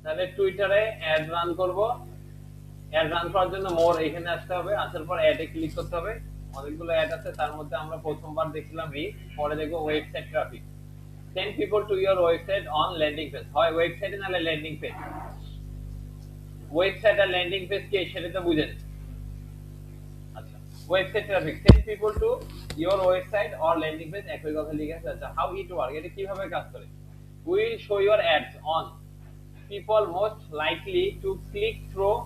তাহলে টুইটারে add run করব। অ্যাড রান করার জন্য মোর এখানে আসতে হবে, আসার পর অ্যাডে ক্লিক করতে হবে। অনেকগুলো অ্যাড আছে, তার মধ্যে আমরা প্রথমবার দেখছিলাম রিচ, পরে দেখবো website traffic. Send people to your website on landing page, হয় ওয়েবসাইটে নাহলে ল্যান্ডিং পেজ। ওয়েবসাইট আর ল্যান্ডিং পেজ কি সেটা তো বুঝেন। আচ্ছা, website traffic, send people to your website or landing page, একই কথা লিখে আছে। আচ্ছা, হাউ ইট ওয়ার্ক, এটা কিভাবে কাজ করে? Will show your ads on people most likely to click through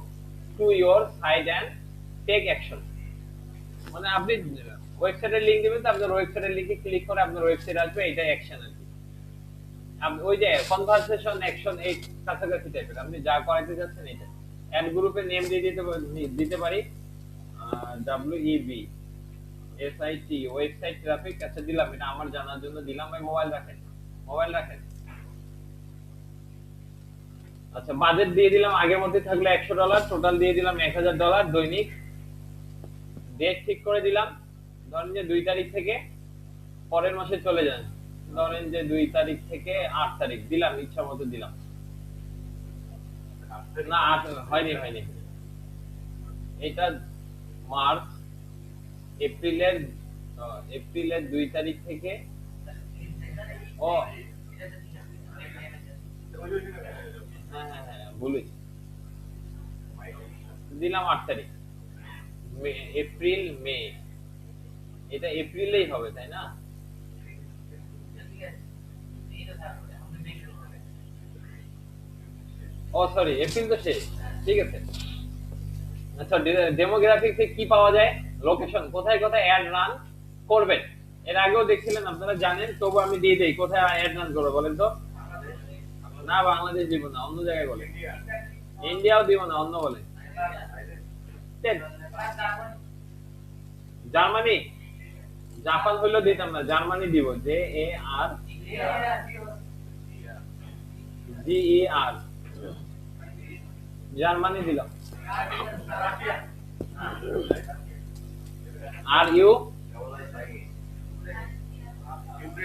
to your site and take action। মানে আপনি ওয়েবসাইটের লিংক দিবেন, তো আপনার ওয়েবসাইটের লিংকে ক্লিক করে আপনার ওয়েবসাইট আসবে, এটা অ্যাকশন আর কি। আপনি ওই যে কনভারসেশন অ্যাকশন এই কাছাকাছি টাইপের, আপনি যা করাইতে যাচ্ছেন এটা। অ্যাড গ্রুপের নেম দিয়ে দিতে পারি WEB SIT ওয়েবসাইট ট্রাফিক। আচ্ছা দিলাম, এটা আমার জানার জন্য দিলাম। ভাই মোবাইল রাখেন, মোবাইল রাখেন। আচ্ছা, বাজেট দিয়ে দিলাম আগের মধ্যে থাকলো $100, টোটাল দিয়ে দিলাম $1000 দৈনিক। ডেট ঠিক করে দিলাম, ধরেন যে 2 তারিখ থেকে পরের মাসে চলে যান। ধরেন যে 2 তারিখ থেকে 8 তারিখ দিলাম, ইচ্ছা মতো দিলাম। না 8 হয়নি। এটা মার্চ এপ্রিলের 2 তারিখ থেকে। ও হ্যাঁ বলেছি, দিলাম 8 তারিখ। এপ্রিল মে, এটা এপ্রিলেই হবে তাই না? ও সরি, এপ্রিল তো শেষ, ঠিক আছে। আচ্ছা, ডেমোগ্রাফিক্সে কি পাওয়া যায়? লোকেশন, কোথায় কোথায় অ্যাড রান করবেন। এর আগেও দেখছিলেন, আপনারা জানেন, তবু আমি দিয়ে দেই কোথায় অ্যাড রান করবো বলেন তো। না, বাংলাদেশ দিব না, অন্য জায়গায় বলেন। ইন্ডিয়াও দিব না, অন্য বলেন। জার্মানি, জাপান হইলেও দিতাম না, জার্মানি দিব। JARGER, জার্মানি দিলাম। আর ইউ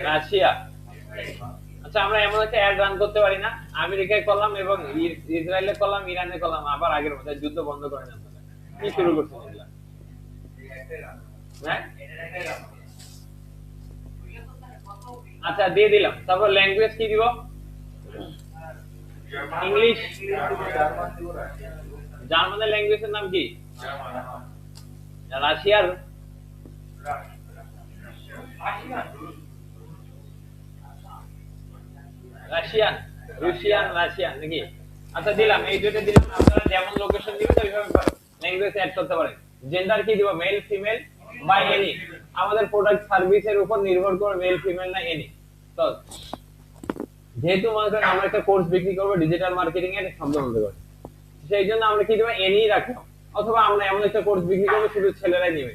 রাশিয়া। আচ্ছা, আমরা এমন একটা অ্যাড রান করতে পারি না? আমেরিকায় করলাম এবং ইসরায়েলে করলাম, ইরানে করলাম, আবার আগের মতো যুদ্ধ বন্ধ করেন আপনারা। কি শুরু করছেন এগুলা? হ্যাঁ, আচ্ছা দিয়ে দিলাম। তারপর ল্যাঙ্গুয়েজ কি দিব? ইংলিশ। জার্মানের ল্যাঙ্গুয়েজের নাম কি? রাশিয়ার রাশিয়ান নাকি? আচ্ছা দিলাম, এই দুটো দিলাম। আপনারা যেমন লোকেশন দিবেন ওইভাবে ল্যাঙ্গুয়েজ অ্যাড করতে পারেন। জেন্ডার কি দিব? মেল, ফিমেল বা এনি। আমাদের প্রোডাক্ট সার্ভিসের উপর নির্ভর করে মেল, ফিমেল না এনি। তো যেহেতু মনে করেন আমরা একটা কোর্স বিক্রি করবো ডিজিটাল মার্কেটিং এর শব্দ মধ্যে করে, সেই জন্য আমরা কি দেবো? এনি রাখলাম। অথবা আমরা এমন একটা কোর্স বিক্রি করবো শুধু ছেলেরাই নেবে,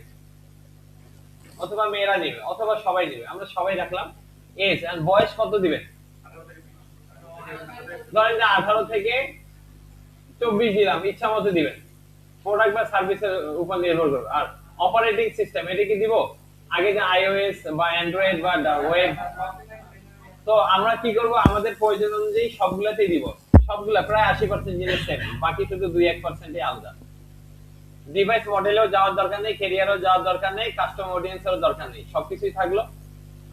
অথবা মেয়েরা নেবে, অথবা সবাই নেবে, আমরা সবাই রাখলাম। এজ এন্ড বয়স কত দিবেন? ধরেন যে 18 থেকে 24 দিলাম, ইচ্ছা মতো দিবেন। প্রোডাক্ট বা সার্ভিসের উপর নির্ভর করবে। আর অপারেটিং সিস্টেম, এটা কি দিব? আগে যে iOS বা অ্যান্ড্রয়েড বা ওয়েব। তো আমরা কি করব? আমাদের প্রয়োজন অনুযায়ী সবগুলাতেই দিব। সবগুলা প্রায় 80% জিনিস সেম, বাকি শুধু 2-1% আলাদা। ডিভাইস মডেলেও যাওয়ার দরকার নেই, ক্যারিয়ারও যাওয়ার দরকার নেই, কাস্টম অডিয়েন্সেরও দরকার নেই, সবকিছুই থাকলো।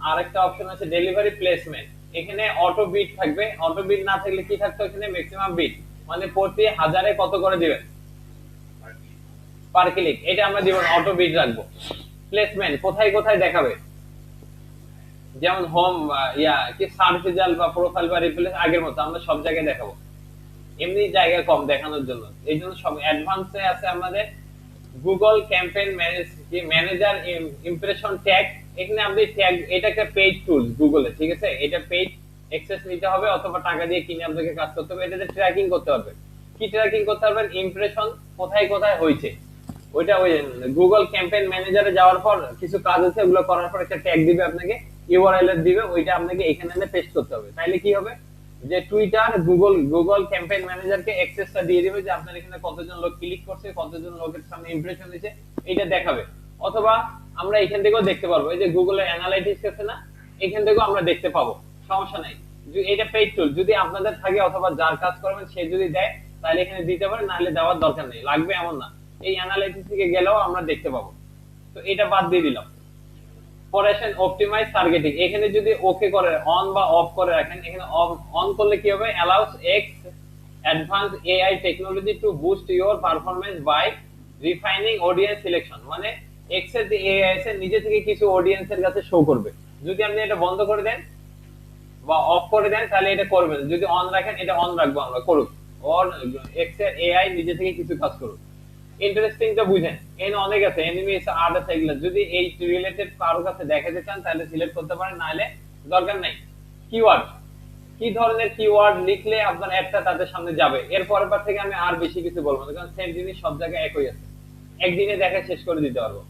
আর একটা অপশন আছে ডেলিভারি প্লেসমেন্ট। এখানে অটো বিট থাকবে। অটো বিট না থাকলে কি থাকতো? এখানে ম্যাক্সিমাম বিট, মানে প্রতি 1000-এ কত করে দিবেন পার ক্লিক, এটা আমরা দিব না, অটো বিট রাখবো। প্লেসমেন্ট কোথায় কোথায় দেখাবে? যেমন হোম কি সার্চ রেজাল্ট বা প্রোফাইল বা রিপ্লেস, আগের মতো আমরা সব জায়গায় দেখাবো। এমনি জায়গা কম দেখানোর জন্য, এই জন্য সব অ্যাডভান্সে আছে আমাদের Google campaign manager impression tag. এখানে আপনি ট্যাগ, এটা একটা পেইড টুল গুগলে, ঠিক আছে? এটা পেইড অ্যাক্সেস নিতে হবে অথবা টাকা দিয়ে কিনে আপনাকে কাজ করতে হবে। এটাতে ট্র্যাকিং করতে পারবেন। কি ট্র্যাকিং করতে পারবেন? ইমপ্রেশন কোথায় কোথায় হয়েছে। ওইটা ওই গুগল ক্যাম্পেইন ম্যানেজারে যাওয়ার পর কিছু কাজ আছে, ওগুলো করার পর একটা ট্যাগ দিবে আপনাকে, ইউআরএল এর দিবে, ওইটা আপনাকে এখানে এনে পেস্ট করতে হবে। তাইলে কি হবে? যে টুইটার গুগল ক্যাম্পেইন ম্যানেজারকে অ্যাক্সেসটা দিয়ে দিবে যে আপনার এখানে কতজন লোক ক্লিক করছে, কতজন লোকের সামনে ইমপ্রেশন হয়েছে, এটা দেখাবে। অথবা আমরা এখান থেকেও দেখতে পারবো, এই যে গুগলের অ্যানালাইটিক্স আছে না, এখান থেকেও আমরা দেখতে পাবো, সমস্যা নাই। এটা পেইড টুল, যদি আপনাদের থাকে অথবা যার কাজ করবেন সে যদি দেয় তাহলে এখানে দিতে পারেন, নাহলে দেওয়ার দরকার নেই, লাগবে এমন না। এই অ্যানালাইসিস থেকে গেলেও আমরা দেখতে পাবো। তো এটা বাদ দিয়ে দিলাম। পরে আসেন অপটিমাইজ টার্গেটিং। এখানে যদি ওকে করে অন বা অফ করে রাখেন, এখানে অন করলে কি হবে, allows X advance AI technology to boost your performance by refining audience selection. মানে এক্স এর যে এআই আছে নিজে থেকে কিছু অডিয়েন্সের কাছে শো করবে। যদি আপনি এটা বন্ধ করে দেন বা অফ করে দেন তাহলে এটা করবে না, যদি অন রাখেন এটা অন রাখবো আমরা, করুক। অর এক্স এর এআই নিজে থেকে কিছু কাজ করুক। ইন্টারেস্টিংটা বুঝেন, এখানে অনেক আছে, এনিমিস আর্ট আছে, এগুলো যদি এই রিলেটেড কারোর কাছে দেখাতে চান তাহলে সিলেক্ট করতে পারেন, নাহলে দরকার নাই। কিওয়ার্ড, কি ধরনের কিওয়ার্ড লিখলে আপনার অ্যাডটা তাদের সামনে যাবে। এর পরের বার থেকে আমি আর বেশি কিছু বলবো না, কারণ সেম জিনিস সব জায়গায় একই আছে, একদিনে দেখে শেষ করে দিতে পারবো।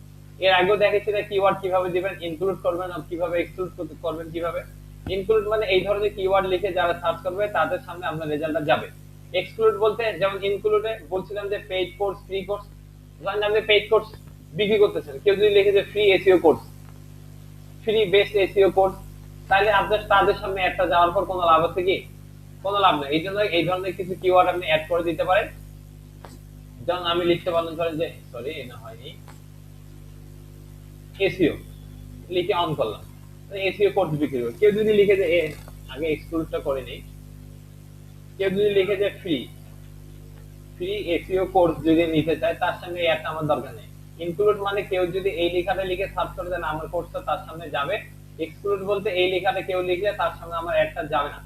এর আগেও দেখেছি না কিওয়ার্ড কিভাবে দিবেন, ইনক্লুড করবেন আর কিভাবে এক্সক্লুড করবেন। কিভাবে ইনক্লুড মানে এই ধরনের কিওয়ার্ড লিখে যারা সার্চ করবে তাদের সামনে আপনার রেজাল্টটা যাবে। এক্সক্লুড বলতে যেমন ইনক্লুডে বলছিলাম যে পেইড কোর্স, ফ্রি কোর্স, ধরেন আপনি পেইড কোর্স বিক্রি করতেছেন, কেউ যদি লিখে যে free SEO course, free best SEO course, তাহলে আপনার তাদের সামনে একটা যাওয়ার পর কোনো লাভ আছে কি? কোনো লাভ নেই। এই জন্য এই ধরনের কিছু কিওয়ার্ড আপনি অ্যাড করে দিতে পারেন। যেমন আমি লিখতে পারলাম ধরেন যে, সরি না হয়নি, এসইও লিখে অন করলাম, এসইও কোর্স বিক্রি করবে। কেউ যদি লিখে যে আগে এক্সক্লুডটা করে নেই, কেউ যদি লিখে যে ফ্রি ফ্রি এসইও কোর্স যদি নিতে চায়, তার সামনে এই একটা আমার দরকার নেই। ইনক্লুড মানে কেউ যদি এই লেখাটা লিখে সার্চ করে দেন আমার কোর্সটা তার সামনে যাবে। এক্সক্লুড বলতে এই লেখাটা কেউ লিখলে তার সামনে আমার অ্যাডটা যাবে না।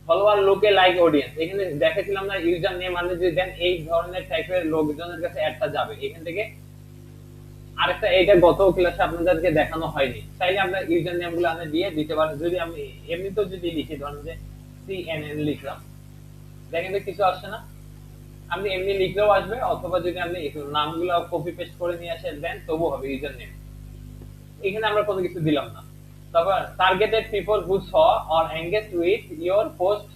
ফলোয়ার লোকে লাইক অডিয়েন্স, এখানে দেখেছিলাম না ইউজার নেম মানে যদি দেন এই ধরনের টাইপের লোকজনের কাছে অ্যাডটা যাবে। এখান থেকে আরেকটা, এইটা গত ক্লাসে আপনাদেরকে দেখানো হয়নি, চাইলে আপনার ইউজার নেম গুলো আপনি দিয়ে দিতে পারেন। যদি আমি এমনিতেও যদি লিখি ধরেন যে সিএনএন লিখলাম, দেখেন তো কিছু আসছে না, আপনি এমনি লিখলেও আসবে, অথবা যদি আপনি নামগুলো কপি পেস্ট করে নিয়ে আসে দেন তবু হবে ইউজার নেম। এখানে আমরা কোনো কিছু দিলাম না। তারপর targeted people who saw or engage with your post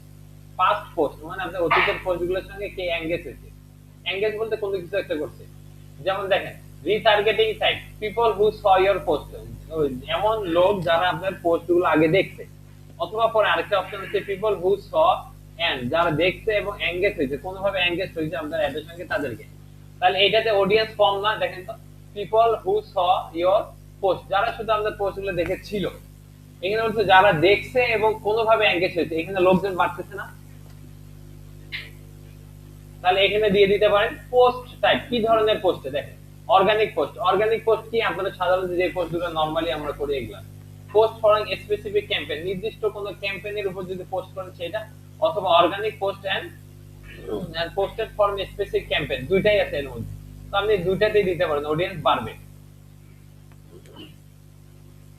past post, মানে আপনার অতীতের পোস্টগুলোর সঙ্গে কে এঙ্গেজ হয়েছে। এঙ্গেজ বলতে কোনো কিছু একটা করছে। যেমন দেখেন retargeting site, people who saw your post, এমন লোক যারা আপনার পোস্টগুলো আগে দেখছে। অথবা পরে আরেকটা অপশন হচ্ছে পিপল হু স এন্ড, যারা দেখছে এবং এঙ্গেজ হয়েছে, কোনোভাবে এঙ্গেজ হয়েছে আপনার অ্যাডের সঙ্গে তাদেরকে। তাহলে এটাতে অডিয়েন্স কম না, দেখেন তো people who saw your post, যারা শুধু আপনার পোস্টগুলো দেখেছিল। এখানে বলছে যারা দেখছে এবং কোনোভাবে এঙ্গেজ হয়েছে, এখানে লোকজন বাড়তেছে না। তাহলে এখানে দিয়ে দিতে পারেন পোস্ট টাইপ, কি ধরনের পোস্টে দেখেন অর্গানিক পোস্ট। অর্গানিক পোস্ট কি, আপনাদের সাধারণত যে পোস্টগুলো নরমালি আমরা করি এগুলা পোস্ট ফর স্পেসিফিক ক্যাম্পেইন, নির্দিষ্ট কোনো ক্যাম্পেইনের উপর যদি পোস্ট করেন সেটা, অথবা organic post and posted for specific campaign, দুইটাই আছে এর মধ্যে। তো আপনি দুইটাতেই দিতে পারেন, অডিয়েন্স বাড়বে।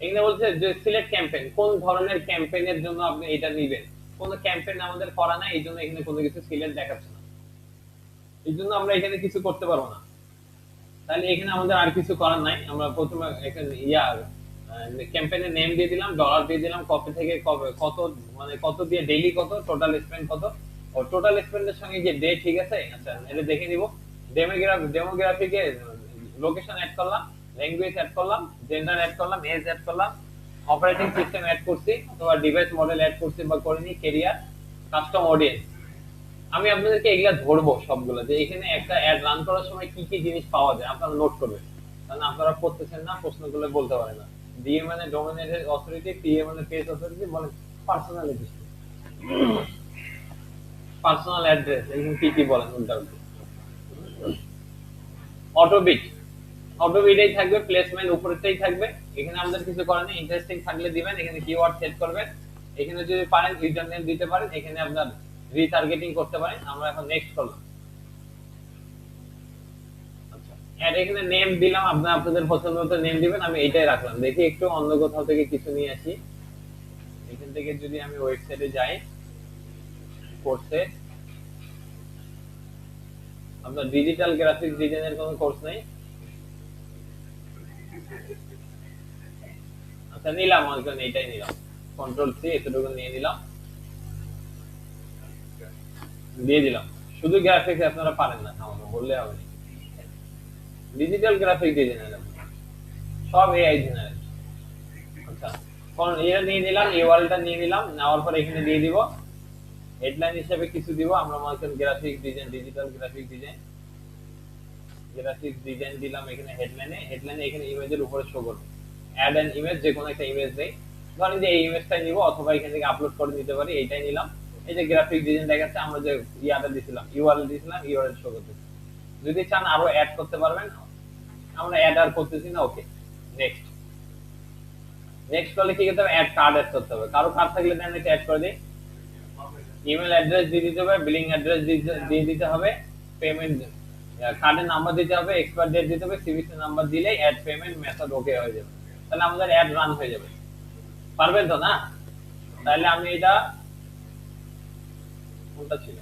এখানে বলছে যে সিলেক্ট ক্যাম্পেইন, কোন ধরনের ক্যাম্পেইনের জন্য আপনি এটা নেবেন। কোনো ক্যাম্পেইন আমাদের করা নাই, এই জন্য এখানে কোনো কিছু সিলেক্ট দেখাচ্ছে না, এই জন্য আমরা এখানে কিছু করতে পারবো না। তাহলে এখানে আমাদের আর কিছু করার নাই। আমরা প্রথমে এখানে ক্যাম্পেইনের নেম দিয়ে দিলাম, ডলার দিয়ে দিলাম, কবে থেকে কবে, কত মানে কত দিয়ে ডেইলি কত, টোটাল স্পেন্ড কত, ও টোটাল স্পেন্ডের সঙ্গে যে ডে, ঠিক আছে। আচ্ছা এটা দেখে নিব। ডেমোগ্রাফিকে লোকেশন অ্যাড করলাম, ল্যাঙ্গুয়েজ অ্যাড করলাম, জেন্ডার অ্যাড করলাম, এজ অ্যাড করলাম, অপারেটিং সিস্টেম অ্যাড করছি অথবা ডিভাইস মডেল অ্যাড করছি বা করিনি, ক্যারিয়ার, কাস্টম অডিয়েন্স। আমি আপনাদেরকে এগুলা ধরবো সবগুলো, যে এখানে একটা অ্যাড রান করার সময় কি কি জিনিস পাওয়া যায় আপনারা নোট করবেন, কারণ আপনারা পড়তেছেন না, প্রশ্নগুলো বলতে পারে না। ডিএ মানে ডোমেন অথরিটি, পিএ মানে পেজ অথরিটি, বলেন পার্সোনাল পার্সোনাল অ্যাড্রেস, এখানে কি কি বলেন উল্টা উল্টো। অটোবিট, অটোবিটেই থাকবে, প্লেসমেন্ট উপরেরটাই থাকবে। এখানে আমাদের কিছু করার নেই, ইন্টারেস্টিং থাকলে দিবেন, এখানে কিওয়ার্ড সেট করবেন। এখানে যদি পারেন ইউজার নেম দিতে পারেন, এখানে আপনার রিটার্গেটিং করতে পারেন। আমরা এখন নেক্সট করলাম। আচ্ছা এর এখানে নেম দিলাম, আপনারা আপনাদের পছন্দ মতো নেম দিবেন, আমি এটাই রাখলাম। দেখি একটু অন্য কোথাও থেকে কিছু নিয়ে আসি। এখান থেকে যদি আমি ওয়েবসাইটে যাই, কোর্সে আপনার ডিজিটাল গ্রাফিক্স ডিজাইনের কোনো কোর্স নাই। আচ্ছা নিলাম, এখন এইটাই নিলাম, কন্ট্রোল সি এতটুকু নিয়ে নিলাম, দিয়ে দিলাম। শুধু গ্রাফিক্স আপনারা পারেন না, আমাকে বললে হবে না। ডিজিটাল গ্রাফিক ডিজাইনার সব এআই জেনারেট। আচ্ছা এটা নিয়ে নিলাম, ইউআরএলটা নিয়ে নিলাম, নেওয়ার পর এখানে দিয়ে দিব হেডলাইন হিসেবে কিছু দিব, আমরা মনে করেন graphic design, digital graphic design, graphic design দিলাম এখানে হেডলাইনে এখানে ইমেজের উপরে শো করবে। অ্যাড অ্যান ইমেজ, যে কোনো একটা ইমেজ দেই, ধরেন যে এই ইমেজটাই নিব অথবা এখান থেকে আপলোড করে নিতে পারি, এইটাই নিলাম। এই যে গ্রাফিক ডিজাইন দেখাচ্ছে, আমরা যে ইয়াটা দিছিলাম ইউআরএল দিছিলাম, ইউআরএল শো করতেছে। যদি চান আরো অ্যাড করতে পারবেন, আমরা অ্যাড আর করতেছি না। ওকে, নেক্সট। নেক্সট করলে কি করতে হবে, অ্যাড কার্ড অ্যাড করতে হবে। কারো কার্ড থাকলে দেন এটা অ্যাড করে দিই। ইমেল অ্যাড্রেস দিয়ে দিতে হবে, বিলিং অ্যাড্রেস দিয়ে দিতে হবে, পেমেন্ট কার্ডের নাম্বার দিতে হবে, এক্সপায়ার ডেট দিতে হবে, সিভিসি নাম্বার দিলেই অ্যাড পেমেন্ট মেথড ওকে হয়ে যাবে। তাহলে আমাদের অ্যাড রান হয়ে যাবে। পারবেন তো না? তাহলে আমি এটা কোনটা ছিল,